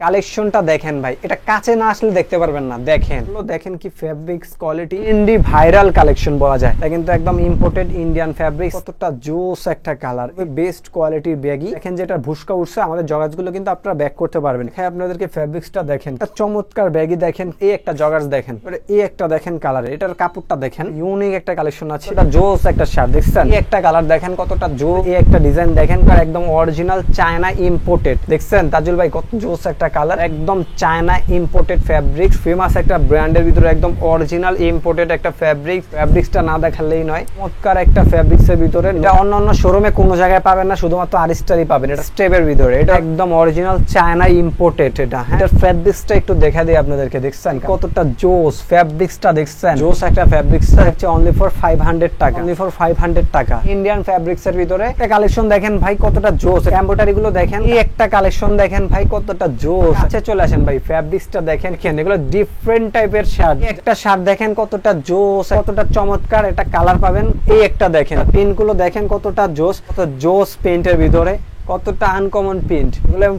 কালেকশনটা দেখেন ভাই, এটা কাছে না আসলে দেখতে পারবেন না। দেখেন দেখেন কি ফেব্রিক্স কোয়ালিটি, ইন্ডি ভাইরাল কালেকশন বলা যায়। এটা কিন্তু একদম ইম্পোর্টেড ইন্ডিয়ান ফেব্রিক্স, কতটা জোস একটা কালার, বেস্ট কোয়ালিটির ব্যাগি। দেখেন যেটা ভুসকা উঠছে, আমাদের জগার্সগুলো কিন্তু আপনারা ব্যাক করতে পারবেন। হ্যাঁ, আপনাদেরকে ফেব্রিক্সটা দেখেন, চমৎকার ব্যাগি। দেখেন এই একটা জগার্স দেখেন, এই একটা দেখেন কালার, এটার কাপড়টা দেখেন, ইউনিক একটা কালেকশন আছে। এটা জোস একটা শার্ট দেখছেন, এই একটা কালার দেখেন কতটা জোস, এই একটা ডিজাইন দেখেন একদম অরিজিনাল চায়না ইম্পোর্টেড। দেখছেন তাজুল ভাই কত জোস একটা কালার, একদম চায়না ইম্পোর্টেড ফেব্রিক্স, ফেমাস একটা ব্র্যান্ডের ভিতরে একদম অরিজিনাল ইম্পোর্টেড একটা ফেব্রিক্স। ফেব্রিক্সটা না দেখালেই নয়, চমৎকার একটা ফেব্রিক্সের ভিতরে। এটা অন্যান্য শোরুমে কোনো জায়গায় পাবেন না, শুধুমাত্র আরিস্টারই পাবেন। এটা স্টেপের ভিতরে, এটা একদম অরিজিনাল চায়না ইম্পোর্টেড। এটা হ্যাঁ, এটার ফেব্রিক্সটা একটু দেখা দিই আপনাদেরকে। দেখছেন কতটা জোস ফেব্রিক্সটা, দেখছেন জোস একটা ফেব্রিক্সটা হচ্ছে অনলি ফর 500 টাকা, অনলি ফর 500 টাকা। ইন্ডিয়ান ফেব্রিক্সের ভিতরে একটা কালেকশন দেখেন ভাই কতটা জোস, এমব্রয়ডারি গুলো দেখেন, এই একটা কালেকশন দেখেন ভাই কতটা জোস। আচ্ছা চলে আসেন ভাই, ফেব্রিক্সটা দেখেন, কেন এগুলো ডিফারেন্ট টাইপের শার্ট। একটা শার্ট দেখেন কতটা জোস, কতটা চমৎকার একটা কালার পাবেন। এই একটা দেখেন, পিন গুলো দেখেন কতটা জোস, কত জোস পেইন্টের ভিতরে, কতটা আনকমন প্রিন্ট।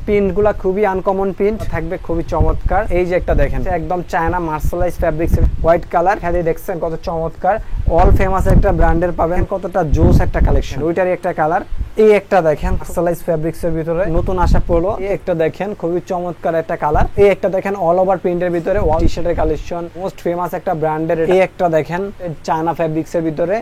প্রিন্ট গুলা খুবই আনকমন প্রিন্ট থাকবে, খুবই চমৎকার। এই যে একটা দেখেন একদম China mercerise fabrics, white colour. হ্যাঁ দেখছেন কত চমৎকার, অল ফেমাস একটা ব্র্যান্ডের পাবেন, কতটা জোস একটা কালেকশন। ওইটারই একটা কালার। এই একটা দেখেন মার্শালাইজ ফেব্রিক্স এর ভিতরে নতুন আসা পড়লো। এই একটা দেখেন খুবই চমৎকার একটা কালার। এই একটা দেখেন অল ওভার প্রিন্টের ভিতরে টি শার্টের কালেকশন, মোস্ট ফেমাস একটা ব্র্যান্ডের। এই একটা দেখেন চায়না ফেব্রিক্স এর ভিতরে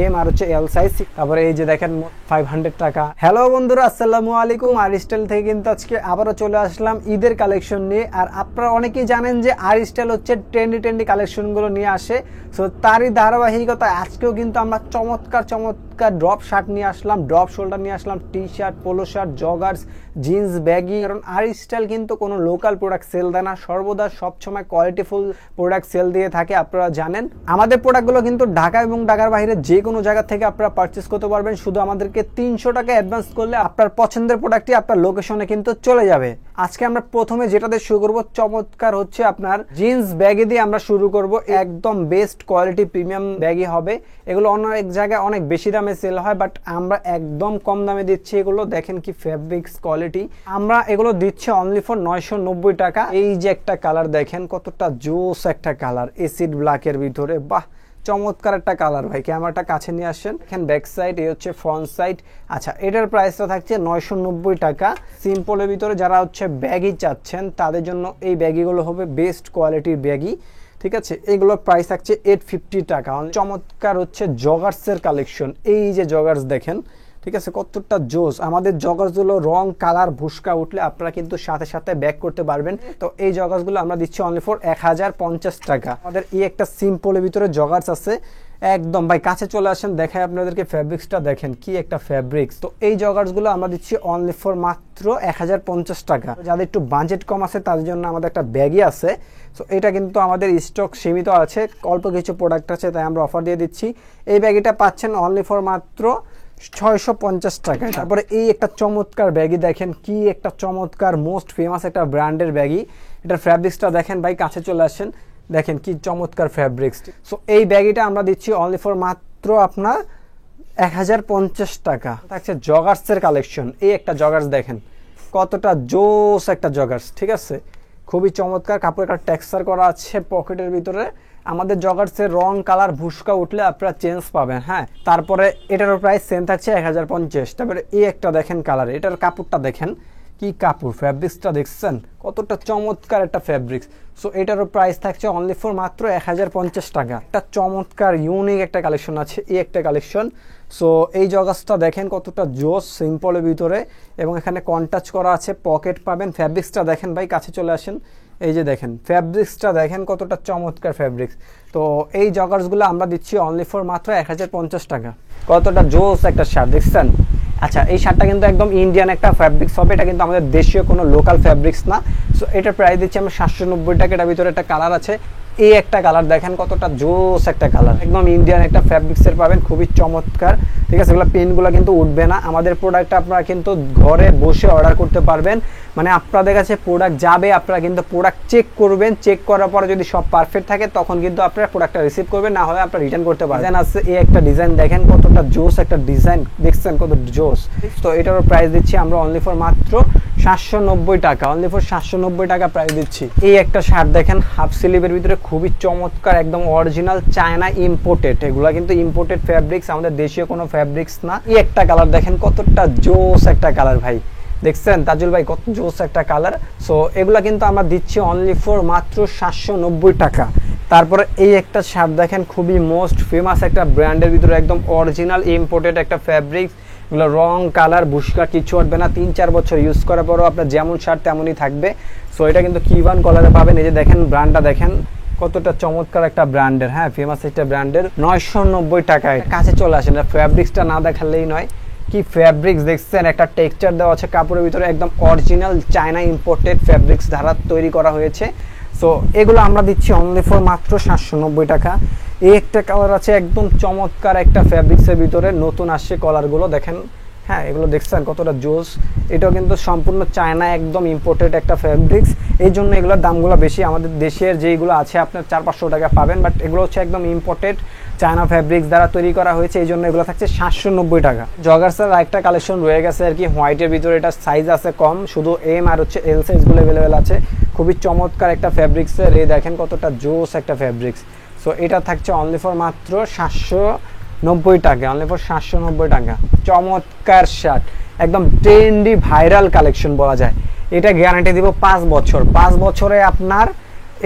এম আর হচ্ছে এল সাইজ। তারপরে এই যে দেখেন 500 টাকা। হ্যালো বন্ধুরা, আসসালামু আলাইকুম। আরিস্টাইল থেকে কিন্তু আজকে আবারও চলে আসলাম ঈদের কালেকশন নিয়ে। আর আপনারা অনেকেই জানেন যে আরিস্টাইল হচ্ছে ট্রেন্ডি কালেকশন গুলো নিয়ে আসে। সো তারই ধারাবাহিকতা আজকেও কিন্তু আমরা চমৎকার ড্রপ শার্ট নিয়ে আসলাম, ড্রপ শোল্ডার নিয়ে আসলাম, T shirt, polo shirt, joggers, jeans, baggy. কারণ আরিস্টাইল কিন্তু কোনো লোকাল প্রোডাক্ট সেল দেয় না, সর্বদা সবসময় কোয়ালিটিফুল প্রোডাক্ট সেল দিয়ে থাকে। আপনারা জানেন আমাদের প্রোডাক্টগুলো কিন্তু ঢাকা এবং ঢাকার বাইরে যে কোনো জায়গা থেকে আপনারা পারচেস করতে পারবেন। শুধু আমাদেরকে 300 টাকা অ্যাডভান্স করলে আপনার পছন্দের প্রোডাক্টটি আপনার লোকেশনে কিন্তু চলে যাবে। আজকে আমরা প্রথমে যেটা দিয়ে শুরু করবো, চমৎকার হচ্ছে আপনার জিন্স ব্যাগি দিয়ে আমরা শুরু করব। একদম বেস্ট কোয়ালিটি প্রিমিয়াম ব্যাগি হবে। এগুলো অনেক জায়গায় অনেক বেশি দামে সেল হয়, বাট আমরা একদম কম দামে দিচ্ছি এগুলো। দেখেন কি ফেব্রিক্স কোয়ালিটি, আমরা এগুলো দিচ্ছি অনলি ফর 990 টাকা। এই যে একটা কালার দেখেন কতটা জোস একটা কালার, এসিড ব্ল্যাকের ভিতরে, বাহ চমৎকার একটা কালার ভাই। ক্যামেরাটা কাছে নিয়ে আসেন, দেখেন ব্যাক সাইড, এই হচ্ছে ফ্রন্ট সাইড। আচ্ছা এটার প্রাইসটা থাকছে 990 টাকা। সিম্পলের ভিতরে যারা হচ্ছে ব্যাগি চাচ্ছেন তাদের জন্য এই ব্যাগিগুলো হবে বেস্ট কোয়ালিটির ব্যাগি, ঠিক আছে। এগুলোর প্রাইস থাকছে 850 টাকা। চমৎকার হচ্ছে জগার্সের কালেকশন, এই যে জগার্স দেখেন, ঠিক আছে কতটা জোস। আমাদের জগার্সগুলো রং কালার ভুসকা উঠলে আপনারা কিন্তু সাথে সাথে ব্যাক করতে পারবেন। তো এই জগার্সগুলো আমরা দিচ্ছি অনলি ফর 1050 টাকা। আমাদের এই একটা সিম্পলের ভিতরে জগার্স আছে, একদম ভাই কাছে চলে আসেন, দেখায় আপনাদেরকে ফেব্রিক্সটা দেখেন কি একটা ফেব্রিক্স। তো এই জগার্সগুলো আমরা দিচ্ছি অনলি ফর মাত্র 1050 টাকা। যাদের একটু বাজেট কম আছে তাদের জন্য আমাদের একটা ব্যাগই আছে। সো এটা কিন্তু আমাদের স্টক সীমিত আছে, অল্প কিছু প্রোডাক্ট আছে, তাই আমরা অফার দিয়ে দিচ্ছি। এই ব্যাগিটা পাচ্ছেন অনলি ফর মাত্র 650 টাকা। তারপরে এই একটা চমৎকার ব্যাগি দেখেন, কি একটা চমৎকার মোস্ট ফেমাস একটা ব্র্যান্ডের ব্যাগি। এটার ফ্যাব্রিক্সটা দেখেন ভাই, কাছে চলে আসেন, দেখেন কি চমৎকার ফ্যাব্রিক্স। সো এই ব্যাগিটা আমরা দিচ্ছি অনলি ফর মাত্র আপনার 1050 টাকা। থাকছে জগার্সের কালেকশন, এই একটা জগার্স দেখেন কতটা জোস একটা জগার্স, ঠিক আছে খুবই চমৎকার। কাপড়ের একটা টেক্সচার করা আছে পকেটের ভিতরে। আমাদের জগার্সের রং কালার ভুসকা উঠলে আপনারা চেঞ্জ পাবেন। হ্যাঁ, তারপরে এটারও প্রাইস সেম থাকছে 1050। তারপরে এই একটা দেখেন কালার, এটার কাপড়টা দেখেন কি কাপড়, ফ্যাব্রিক্সটা দেখছেন কতটা চমৎকার একটা ফ্যাব্রিক্স। সো এটারও প্রাইস থাকছে অনলি ফর মাত্র 1050 টাকা। একটা চমৎকার ইউনিক একটা কালেকশন আছে, এই একটা কালেকশন। সো এই জগার্সটা দেখেন কতটা জোস, সিম্পলের ভিতরে, এবং এখানে কন্টাচ করা আছে, পকেট পাবেন। ফ্যাব্রিক্সটা দেখেন ভাই, কাছে চলে আসেন, এই যে দেখেন ফ্যাব্রিক্সটা দেখেন কতটা চমৎকার ফ্যাব্রিক্স। তো এই জগার্সগুলো আমরা দিচ্ছি অনলি ফর মাত্র 1050 টাকা। কতটা জোস একটা শার্ট দেখছেন। আচ্ছা এই শার্টটা কিন্তু একদম ইন্ডিয়ান একটা ফ্যাব্রিক্স হবে, এটা কিন্তু আমাদের দেশীয় কোনো লোকাল ফ্যাব্রিক্স না। সো এটার প্রাইস দিচ্ছি আমরা 790 টাকা। এটার ভিতরে একটা কালার আছে, এই একটা কালার দেখেন কতটা জোস একটা কালার, একদম ইন্ডিয়ান একটা ফ্যাব্রিক্সের পাবেন, খুবই চমৎকার। ঠিক আছে, এগুলো পেনগুলো কিন্তু উঠবে না। আমাদের প্রোডাক্ট আপনারা কিন্তু ঘরে বসে অর্ডার করতে পারবেন, মানে আপনাদের কাছে প্রোডাক্ট যাবে, আপনারা কিন্তু প্রোডাক্ট চেক করবেন, চেক করার পরে যদি সব পারফেক্ট থাকে তখন কিন্তু আপনারা প্রোডাক্টটা রিসিভ করবেন, না হলে আপনারা রিটার্ন করতে পারবেন। আছে এই একটা ডিজাইন দেখেন কতটা জোস একটা ডিজাইন, দেখছেন কত জোস। তো এটারও প্রাইস দিচ্ছি আমরা অনলি ফর মাত্র 790 টাকা, অনলি ফর 790 টাকা প্রাইস দিচ্ছি। এই একটা শার্ট দেখেন হাফ স্লিভের ভিতরে, খুবই চমৎকার, একদম অরিজিনাল চায়না ইম্পোর্টেড, এগুলা কিন্তু ইম্পোর্টেড ফ্যাব্রিক্স, আমাদের দেশীয় কোনো ফ্যাব্রিক্স না। এই একটা কালার দেখেন কতটা জোস একটা কালার ভাই, দেখছেন তাজুল ভাই কত জোস একটা কালার। সো এগুলা কিন্তু আমরা দিচ্ছি অনলি ফর মাত্র 790 টাকা। তারপরে এই একটা শার্ট দেখেন, খুবই মোস্ট ফেমাস একটা ব্র্যান্ডের ভিতরে, একদম অরিজিনাল ইম্পোর্টেড একটা ফ্যাব্রিক্স, এগুলো রং কালার বুশকা কিছু উঠবে না, 3-4 বছর ইউজ করার পরও আপনার যেমন শার্ট তেমনই থাকবে। সো এটা কিন্তু কিভান কালারে পাবেন। এই যে দেখেন ব্র্যান্ডটা দেখেন কতটা চমৎকার একটা ব্র্যান্ডের, হ্যাঁ ফেমাস একটা ব্র্যান্ডের, 990 টাকায়। কাছে চলে আসেন, ফ্যাব্রিক্সটা না দেখালেই নয়, কি ফ্যাব্রিক্স দেখছেন, একটা টেক্সচার দেওয়া আছে কাপড়ের ভিতরে, একদম অরিজিনাল চায়না ইম্পোর্টেড ফ্যাব্রিক্স দ্বারা তৈরি করা হয়েছে। সো এগুলো আমরা দিচ্ছি অনলি ফর মাত্র 790 টাকা। এই একটা কালার আছে একদম চমৎকার একটা ফ্যাব্রিক্সের ভিতরে, নতুন আসছে কালারগুলো দেখেন, হ্যাঁ এগুলো দেখছেন কতটা জোস। এটাও কিন্তু সম্পূর্ণ চায়না একদম ইম্পোর্টেড একটা ফ্যাব্রিক্স, এই জন্য এগুলোর দামগুলো বেশি। আমাদের দেশের যেগুলো আছে আপনার 400-500 টাকা পাবেন, বাট এগুলো হচ্ছে একদম ইম্পোর্টেড চায়না ফ্যাব্রিক্স দ্বারা তৈরি করা হয়েছে, এই জন্য এগুলো থাকছে 790 টাকা। জগার্সের আরেকটা কালেকশন রয়ে গেছে আর কি, হোয়াইটের ভিতরে, এটা সাইজ আছে কম, শুধু এম আর হচ্ছে এল সাইজগুলো অ্যাভেলেবেল আছে, খুবই চমৎকার একটা ফ্যাব্রিক্সের। এই দেখেন কতটা জোস একটা ফ্যাব্রিক্স। সো এটা থাকছে অনলি ফর মাত্র 790 টাকা, অনলি ফর 790 টাকা। চমৎকার শার্ট, একদম ট্রেন্ডি ভাইরাল কালেকশন বলা যায়। এটা গ্যারান্টি দিব 5 বছর, 5 বছরে আপনার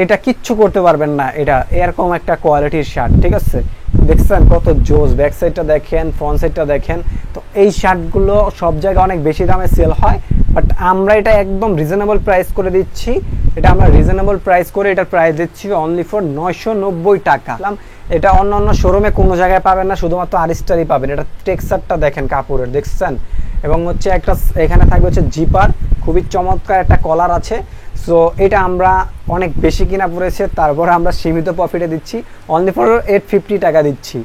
এটা কিচ্ছু করতে পারবেন না, এটা এরকম একটা কোয়ালিটির শার্ট। ঠিক আছে, দেখছেন কত জোস, ব্যাক সাইডটা দেখেন, ফ্রন্ট সাইডটা দেখেন। তো এই শার্টগুলো সব জায়গায় অনেক বেশি দামে সেল হয়, বাট আমরা এটা একদম রিজনেবল প্রাইস করে দিচ্ছি। এটা আমরা রিজনেবল প্রাইস করে এটার প্রাইস দিচ্ছি অনলি ফর 990 টাকা। এটা অন্য অন্য শোরুমে কোনো জায়গায় পাবেন না, শুধুমাত্র আরিস্টারই পাবেন। এটা টেক্সচারটা দেখেন কাপড়ের, দেখছেন, এবং হচ্ছে একটা এখানে থাকবে হচ্ছে জিপার, খুবই চমৎকার একটা কলার আছে। সো এটা আমরা অনেক বেশি কিনা পড়েছে, তারপরে আমরা সীমিত প্রফিটে দিচ্ছি, অনলি ফর 850 টাকা দিচ্ছি,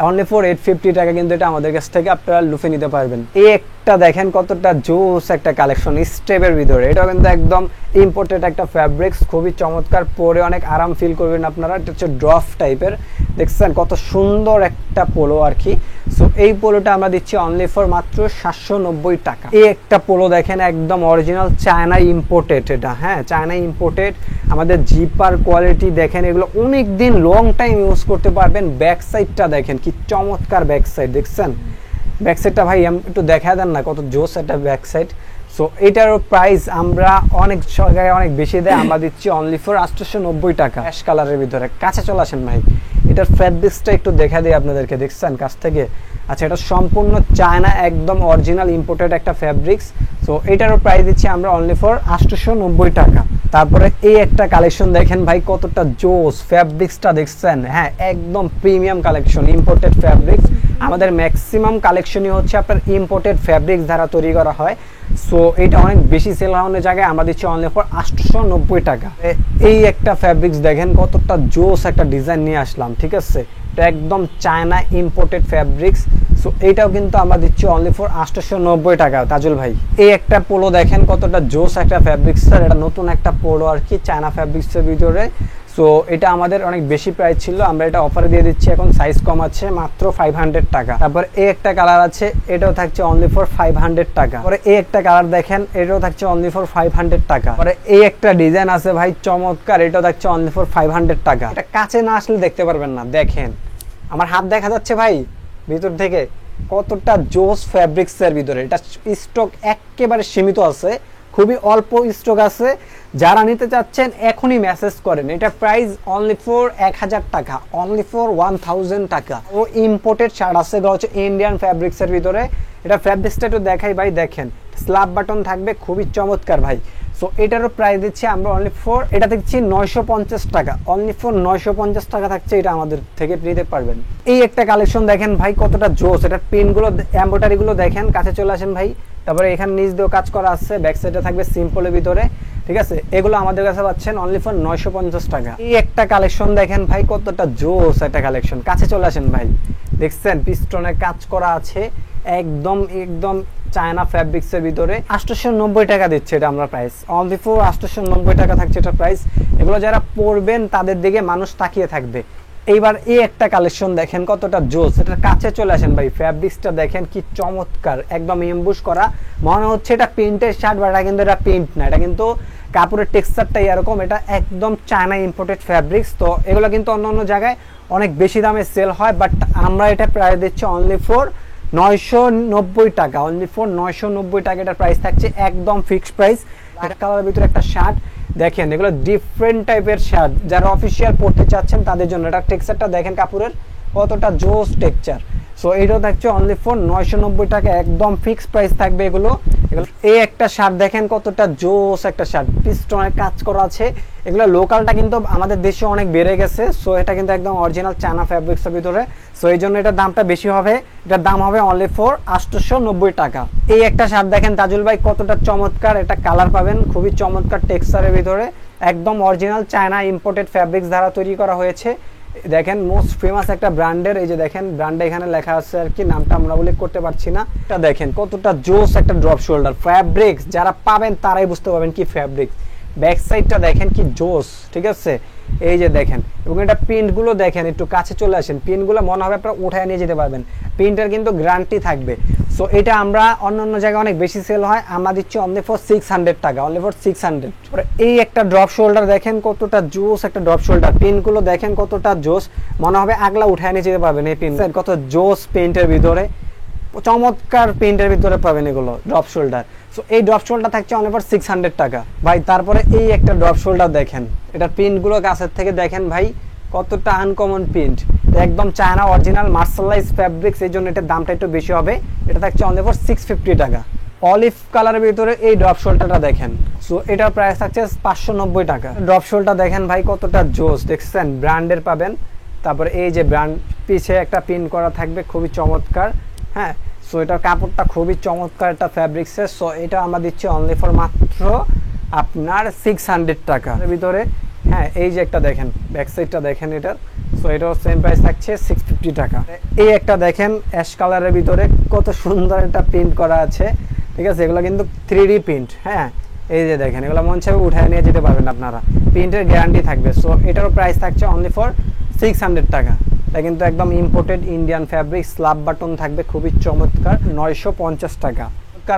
অনলি ফর 850 টাকা। কিন্তু এটা আমাদের কাছ থেকে আপনারা লুফে নিতে পারবেন। এই একটা দেখেন কতটা জোস একটা কালেকশন স্টেপের ভিতরে, এটা কিন্তু একদম ইম্পোর্টেড একটা ফ্যাব্রিক্স, খুবই চমৎকার, পরে অনেক আরাম ফিল করবেন আপনারা। এটা হচ্ছে ড্রফ টাইপের, দেখছেন কত সুন্দর একটা পোলো আর কি। সো এই পোলোটা আমরা দিচ্ছি অনলি ফর মাত্র 790 টাকা। এই একটা পোলো দেখেন একদম অরিজিনাল চায়না ইম্পোর্টেড, এটা হ্যাঁ চায়না ইম্পোর্টেড। আমাদের জিপার কোয়ালিটি দেখেন, এগুলো অনেক দিন লং টাইম ইউজ করতে পারবেন। ব্যাক সাইডটা দেখেন কি চমৎকার ব্যাক সাইড, দেখছেন ব্যাক সাইডটা ভাই একটু দেখা দেন না, কত জোস একটা ব্যাক সাইড। সো এটারও প্রাইস আমরা অনেক জায়গায় অনেক বেশি দেয়, আমরা দিচ্ছি অনলি ফর 890 টাকা। অ্যাশ কালারের ভিতরে, কাছে চলে আসেন ভাই, এটার ফ্যাব্রিক্সটা একটু দেখা দিই আপনাদেরকে, দেখছেন কাছ থেকে। আচ্ছা, এটা সম্পূর্ণ চায়না একদম অরিজিনাল ইম্পোর্টেড একটা ফ্যাব্রিক্স। সো এটারও প্রাইস দিচ্ছি আমরা অনলি ফর 890 টাকা। তারপরে এই একটা কালেকশন দেখেন ভাই কতটা জোস, ফ্যাব্রিক্সটা দেখছেন, হ্যাঁ একদম প্রিমিয়াম কালেকশন, ইম্পোর্টেড ফ্যাব্রিক্স। আমাদের ম্যাক্সিমাম কালেকশনই হচ্ছে আপনার ইম্পোর্টেড ফ্যাব্রিক্স দ্বারা তৈরি করা হয়। সো এটা অনেক বেশি সেল হওয়ার জায়গায় আমরা দিচ্ছি অনলি ফর 890 টাকা। এই একটা ফ্যাব্রিক্স দেখেন কতটা জোস একটা ডিজাইন নিয়ে আসলাম, ঠিক আছে, এটা একদম চায়না ইম্পোর্টেড ফ্যাব্রিক্স। সো এটাও কিন্তু আমরা দিচ্ছি অনলি ফর 890 টাকা। তাজুল ভাই এই একটা পোলো দেখেন কতটা জোস একটা ফ্যাব্রিক্স, স্যার এটা নতুন একটা পোলো আর কি চায়না ফ্যাব্রিক্সের ভিতরে। সো এটা আমাদের অনেক বেশি প্রাইস ছিল, আমরা এটা অফারে দিয়ে দিচ্ছি, এখন সাইজ কম আছে, মাত্র 500 টাকা। তারপর এই একটা কালার আছে, এটাও থাকছে অনলি ফর 500 টাকা। পরে এই একটা কালার দেখেন, এটাও থাকছে অনলি ফর 500 টাকা। পরে এই একটা ডিজাইন আছে ভাই চমৎকার, এটাও থাকছে অনলি ফর 500 টাকা। এটা কাছে না আসলে দেখতে পারবেন না, দেখেন আমার হাত দেখা যাচ্ছে ভাই ভিতর থেকে, কতটা জোস ফ্যাব্রিক্সের ভিতরে। এটা স্টক একেবারে সীমিত আছে, খুবই অল্প স্টক আছে। যারা নিতে চাচ্ছেন এখনই মেসেজ করেন। এটা প্রাইস অনলি ফর 1000 টাকা, অনলি ফর 1000 টাকা। ও ইম্পোর্টেড শার্ট আছে, এগুলো হচ্ছে ইন্ডিয়ান ফ্যাব্রিক্সের ভিতরে। এটা ফ্যাব্রিক্সটা একটু দেখাই ভাই, দেখেন স্ল্যাব বাটন থাকবে, খুবই চমৎকার ভাই। সো এটারও প্রাইস দিচ্ছি আমরা অনলি ফর, এটা দিচ্ছি 950 টাকা, অনলি ফর 950 টাকা থাকছে, এটা আমাদের থেকে নিতে পারবেন। এই একটা কালেকশন দেখেন ভাই কতটা জোস, এটার পিনগুলো এমব্রয়ডারিগুলো দেখেন, কাছে চলে আসেন ভাই। তারপরে এখানে নিচ দিয়েও কাজ করা আছে, ব্যাক সাইডে থাকবে সিম্পলের ভিতরে। ঠিক আছে, এগুলো আমাদের কাছে পাচ্ছেন অনলি ফর 950 টাকা। এই একটা কালেকশন দেখেন ভাই, কতটা জোস একটা কালেকশন। কাছে চলে আসেন ভাই, দেখছেন পিস্টনে কাজ করা আছে, একদম একদম চায়না ফ্যাব্রিক্স এর ভিতরে 890 টাকা দিচ্ছে এটা আমরা প্রাইস, অনলি ফর 890 টাকা থাকছে এটা প্রাইস। এগুলো যারা পরবেন তাদের দিকে মানুষ তাকিয়ে থাকবে। এইবার এই একটা কালেকশন দেখেন কতটা জোস, এটার কাছে চলে আসেন ভাই, ফ্যাব্রিক্সটা দেখেন কি চমৎকার, একদম এমবুশ করা, মনে হচ্ছে এটা প্রিন্টের শার্ট, বাট এটা কিন্তু এটা প্রিন্ট না, এটা কিন্তু কাপড়ের টেক্সচারটাই এরকম, এটা একদম চায়না ইম্পোর্টেড ফ্যাব্রিক্স। তো এগুলো কিন্তু অন্য অন্য জায়গায় অনেক বেশি দামে সেল হয়, বাট আমরা এটা প্রাইস দিচ্ছি অনলি ফর 990 টাকা, অনলি ফর 990 টাকা এটার প্রাইস থাকছে, একদম ফিক্সড প্রাইস। একটা কালারের ভিতরে একটা শার্ট দেখেন, এগুলো ডিফারেন্ট টাইপের শার্ট, যারা অফিসিয়াল পড়তে চাচ্ছেন তাদের জন্য। এটা টেক্সচারটা দেখেন কাপড়ের কতটা জোস টেক্সচার। সো এইটাও থাকছে অনলি ফর 990 টাকা, একদম ফিক্সড প্রাইস থাকবে এগুলো। এই একটা শার্ট দেখেন কতটা জোস একটা শার্ট, পিস্টনে কাজ করা আছে। এগুলো লোকালটা কিন্তু আমাদের দেশে অনেক বেড়ে গেছে, সো এটা কিন্তু একদম অরিজিনাল চায়না ফ্যাব্রিক্সের ভিতরে, সো এই জন্য এটার দামটা বেশি হবে। এটার দাম হবে অনলি ফর 890 টাকা। এই একটা শার্ট দেখেন তাজুল ভাই কতটা চমৎকার, এটা কালার পাবেন খুবই চমৎকার টেক্সচারের ভিতরে, একদম অরিজিনাল চায়না ইম্পোর্টেড ফ্যাব্রিক্স দ্বারা তৈরি করা হয়েছে। দেখেন মোস্ট ফেমাস একটা ব্র্যান্ডের, এই যে দেখেন ব্র্যান্ডে এখানে লেখা আছে আর কি, নামটা আমরা উল্লেখ করতে পারছি না। এটা দেখেন কতটা জোস একটা ড্রপ শোল্ডার ফ্যাব্রিক্স, যারা পাবেন তারাই বুঝতে পারবেন কি ফ্যাব্রিক্স। ব্যাক সাইডটা দেখেন কি জোস, ঠিক আছে, এই যে দেখেন, এবং এটা প্রিন্টগুলো দেখেন, একটু কাছে চলে আসেন, প্রিন্টগুলো মনে হবে আপনারা উঠায় নিয়ে যেতে পারবেন, প্রিন্টের কিন্তু গ্যারান্টি থাকবে। সো এটা আমরা অন্য অন্য জায়গায় অনেক বেশি সেল হয়, আমরা দিচ্ছি অনলি ফর 600 টাকা, অনলি ফর 600। এই একটা ড্রপ শোল্ডার দেখেন কতটা জোস একটা ড্রপ শোল্ডার, প্রিন্টগুলো দেখেন কতটা জোস, মনে হবে আগলা উঠায় নিয়ে যেতে পারবেন। এই প্রিন্ট কত জোস প্রিন্টের ভিতরে, চমৎকার প্রিন্টের ভিতরে পাবেন এগুলো ড্রপ শোল্ডার। সো এই ড্রপ শোল্ডার থাকছে অনলি ফর 600 টাকা ভাই। তারপরে এই একটা ড্রপ শোল্ডার দেখেন, এটার প্রিন্টগুলো কাছের থেকে দেখেন ভাই কতটা আনকমন প্রিন্ট, একদম চায়না অরিজিনাল মার্শালাইজ ফ্যাব্রিক্স, এই জন্য এটার দামটা একটু বেশি হবে। এটা থাকছে অনলি ফর 650 টাকা। অলিভ কালারের ভিতরে এই ড্রপ শোল্ডারটা দেখেন, সো এটার প্রাইস থাকছে 590 টাকা। ড্রপ শোল্ডার দেখেন ভাই কতটা জোস, দেখছেন ব্র্যান্ডের পাবেন। তারপরে এই যে ব্র্যান্ড পিছে একটা প্রিন্ট করা থাকবে খুবই চমৎকার, হ্যাঁ। সো এটার কাপড়টা খুবই চমৎকার একটা ফ্যাব্রিক্সের। সো এটা আমরা দিচ্ছি অনলি ফর মাত্র আপনার 600 টাকার ভিতরে, হ্যাঁ। এই যে একটা দেখেন ব্যাক সাইডটা দেখেন এটার, সো এটাও সেম প্রাইস থাকছে 650 টাকা। এই একটা দেখেন অ্যাশ কালারের ভিতরে কত সুন্দর একটা প্রিন্ট করা আছে, ঠিক আছে, এগুলো কিন্তু 3D প্রিন্ট, হ্যাঁ। এই যে দেখেন এগুলো মন চাইবে উঠায় নিয়ে যেতে পারবেন আপনারা, প্রিন্টের গ্যারান্টি থাকবে। সো এটারও প্রাইস থাকছে অনলি ফর 600 টাকা। এটা কিন্তু একদম imported Indian fabric, slab button থাকবে খুবই চমৎকার, 950 টাকা।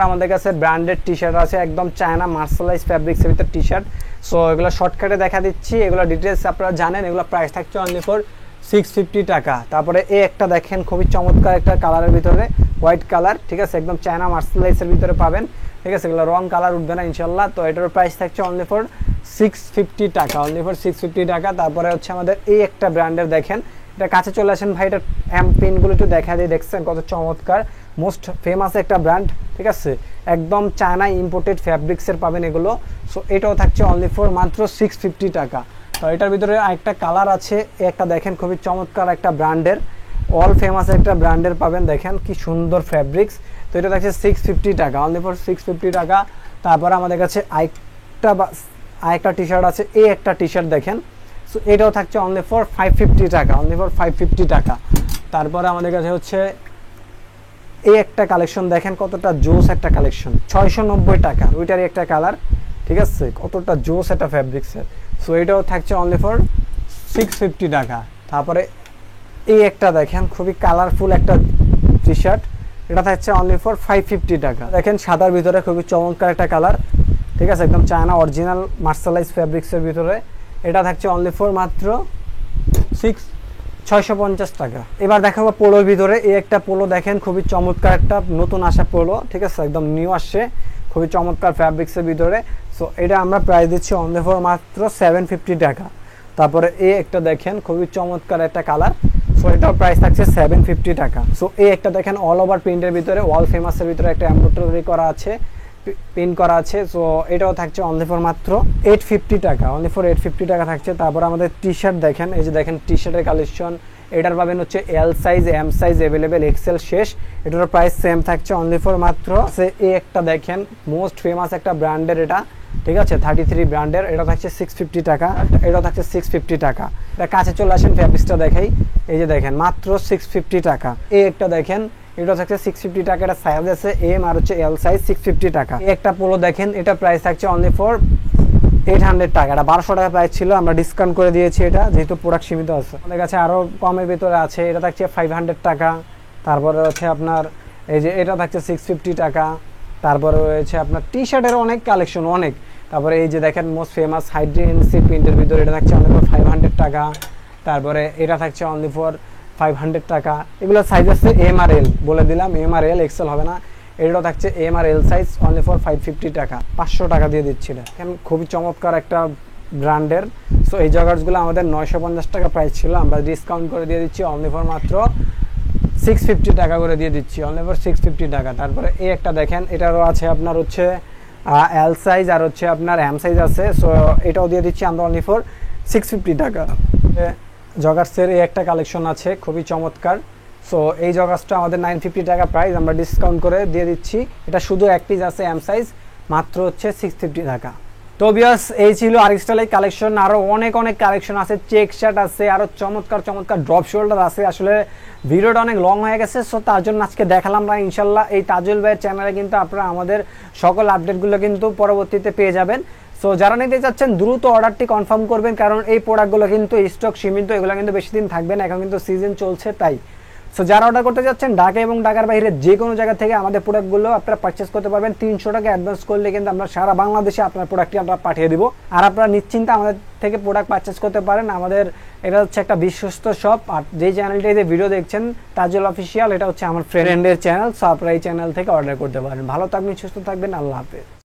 আমাদের কাছে ব্র্যান্ডেড টি শার্ট আছে, একদম চায়না মার্শালাইজ ফ্যাব্রিক্সের ভিতরে টি শার্ট। সো এগুলো শর্টকাটে দেখা দিচ্ছি, এগুলো ডিটেলস আপনারা জানেন। এগুলো প্রাইস থাকছে অনলি ফর 650 টাকা। তারপরে এই একটা দেখেন খুবই চমৎকার একটা কালারের ভিতরে, হোয়াইট কালার, ঠিক আছে, একদম চায়না মার্শালাইজের ভিতরে পাবেন, ঠিক আছে, এগুলো রং কালার উঠবে না ইনশাল্লাহ। তো এটার প্রাইস থাকছে অনলি ফর 650 টাকা, অনলি ফর 650 টাকা। তারপরে হচ্ছে আমাদের এই একটা ব্র্যান্ডের দেখেন, এটা কাছে চলে আসেন ভাই, এটা প্রিন্টগুলো একটু দেখা দিয়ে, দেখছেন কত চমৎকার, মোস্ট ফেমাস একটা ব্র্যান্ড, ঠিক আছে, একদম চায়না ইম্পোর্টেড ফ্যাব্রিক্সের পাবেন এগুলো। সো এটাও থাকছে অনলি ফর মাত্র 650 টাকা। তো এটার ভিতরে আরেকটা কালার আছে, একটা দেখেন খুবই চমৎকার একটা ব্র্যান্ডের, অল ফেমাস একটা ব্র্যান্ডের পাবেন, দেখেন কি সুন্দর ফ্যাব্রিক্স। তো এটা থাকছে 650 টাকা, অনলি ফর 650 টাকা। তারপরে আমাদের কাছে আরেকটা টি শার্ট আছে, এই একটা টি শার্ট দেখেন, সো এটাও থাকছে অনলি ফর 550 টাকা, অনলি ফর 550 টাকা। তারপরে আমাদের কাছে হচ্ছে এই একটা কালেকশন দেখেন কতটা জোস একটা কালেকশন, 690 টাকা, ওইটারই একটা কালার, ঠিক আছে, কতটা জোস একটা ফ্যাব্রিক্সের। সো এটাও থাকছে অনলি ফর 650 টাকা। তারপরে এই একটা দেখেন খুবই কালারফুল একটা টি শার্ট, এটা থাকছে অনলি ফর 550 টাকা। দেখেন সাদার ভিতরে খুবই চমৎকার একটা কালার, ঠিক আছে, একদম চায়না অরিজিনাল মার্শালাইজ ফ্যাব্রিক্সের ভিতরে, এটা থাকছে অনলি ফর মাত্র 650 টাকা। এবার দেখাবো পোলোর ভিতরে, এই একটা পোলো দেখেন খুবই চমৎকার একটা নতুন আসা পোলো, ঠিক আছে, একদম নিউ আসছে, খুবই চমৎকার ফ্যাব্রিক্সের ভিতরে। সো এটা আমরা প্রাইস দিচ্ছি অনলি ফর মাত্র 750 টাকা। তারপরে এই একটা দেখেন খুবই চমৎকার একটা কালার, সো এটাও প্রাইস থাকছে 750 টাকা। সো এই একটা দেখেন অল ওভার প্রিন্টের ভিতরে, ওয়াল ফেমাসের ভিতরে একটা এমব্রয়ডারি করা আছে, পিন করা আছে। সো এটাও থাকছে অনলি ফর মাত্র 850 টাকা, অনলি ফর 850 টাকা থাকছে। তারপর আমাদের টি শার্ট দেখেন, এই যে দেখেন টি শার্টের কালেকশন, এটার পাবেন হচ্ছে L size, M size available, XL শেষ। এটার প্রাইস সেম থাকছে অনলি ফর মাত্র এই একটা দেখেন মোস্ট ফেমাস একটা ব্র্যান্ডের, এটা ঠিক আছে 33 ব্র্যান্ডের, এটা থাকছে 650 টাকা, এটা থাকছে 650 টাকা। এটা কাছে চলে আসেন ফ্যাব্রিক্সটা দেখাই, এই যে দেখেন মাত্র 650 টাকা। এই একটা দেখেন, এটা থাকছে 650 টাকা, এটা সাইজ আছে এম আর হচ্ছে এল সাইজ, 650 টাকা। এই একটা পোলো দেখেন, এটা প্রাইস থাকছে অনলি ফর 800 টাকা। এটা 1200 টাকা প্রাইস ছিল, আমরা ডিসকাউন্ট করে দিয়েছি এটা, যেহেতু প্রোডাক্ট সীমিত আছে। আমাদের কাছে আরো কমের ভিতরে আছে, এটা থাকছে 500 টাকা। তারপরে হচ্ছে আপনার এই যে এটা থাকছে 650 টাকা। তারপরে রয়েছে আপনার টি শার্টের অনেক কালেকশন, অনেক। তারপরে এই যে দেখেন মোস্ট ফেমাস হাইড্রেন্সি প্রিন্টের ভিতরে, এটা থাকছে অনলি ফর 500 টাকা। তারপরে এটা থাকছে অনলি ফর 500 টাকা। এগুলো সাইজ আছে এম আর এল, বলে দিলাম এম আর এল, এক্সেল হবে না। এটাও থাকছে এম আর এল সাইজ, অনলি ফর 550 টাকা। 500 টাকা দিয়ে দিচ্ছি এটা, খুবই চমৎকার একটা ব্র্যান্ডের। সো এই জগার্সগুলো আমাদের 950 টাকা প্রাইস ছিল, আমরা ডিসকাউন্ট করে দিয়ে দিচ্ছি অনলি ফর মাত্র 650 টাকা করে দিয়ে দিচ্ছি, অনলি ফর 650 টাকা। তারপরে এই একটা দেখেন, এটারও আছে আপনার হচ্ছে এল সাইজ আর হচ্ছে আপনার এম সাইজ আছে। সো এটাও দিয়ে দিচ্ছি আমরা অনলি ফর 650 টাকা। জগার্সের এই একটা কালেকশন আছে খুবই চমৎকার। সো এই জগার্সটা আমাদের 950 টাকা প্রাইস, আমরা ডিসকাউন্ট করে দিয়ে দিচ্ছি। এটা শুধু এক পিস আছে এম সাইজ, মাত্র হচ্ছে 650 টাকা। তো ভিউয়ার্স, এই ছিল আরিক স্টাইলের কালেকশন। আরো অনেক অনেক কালেকশন আছে, চেক শার্ট আছে, আরো চমৎকার চমৎকার ড্রপ শোল্ডার আছে। আসলে ভিডিওটা অনেক লং হয়ে গেছে, সো তার জন্য আজকে দেখালাম না। ইনশাল্লাহ এই তাজুল ভাইয়ের চ্যানেলে কিন্তু আপনারা আমাদের সকল আপডেটগুলো কিন্তু পরবর্তীতে পেয়ে যাবেন। সো যারা নিতে চাচ্ছেন দ্রুত অর্ডারটি কনফার্ম করবেন, কারণ এই প্রোডাক্টগুলো কিন্তু স্টক সীমিত, এগুলো কিন্তু বেশি দিন থাকবে না, এখন কিন্তু সিজন চলছে তাই। সো যারা অর্ডার করতে যাচ্ছেন ঢাকা এবং ঢাকার বাইরে যে কোনো জায়গা থেকে আমাদের প্রোডাক্টগুলো আপনারা পারচেস করতে পারবেন। 300 টাকা অ্যাডভান্স করলে কিন্তু আমরা সারা বাংলাদেশে আপনার প্রোডাক্টটি আমরা পাঠিয়ে দিব, আর আপনারা নিশ্চিন্তে আমাদের থেকে প্রোডাক্ট পারচেস করতে পারেন। আমাদের এটা হচ্ছে একটা বিশ্বস্ত শপ। আর যেই চ্যানেলটাতে ভিডিও দেখছেন তাজুল অফিসিয়াল, এটা হচ্ছে আমার ফ্রেন্ডের চ্যানেল। সো আপনারা এই চ্যানেল থেকে অর্ডার করতে পারেন। ভালো থাকবেন, সুস্থ থাকবেন, আল্লাহ হাফেজ।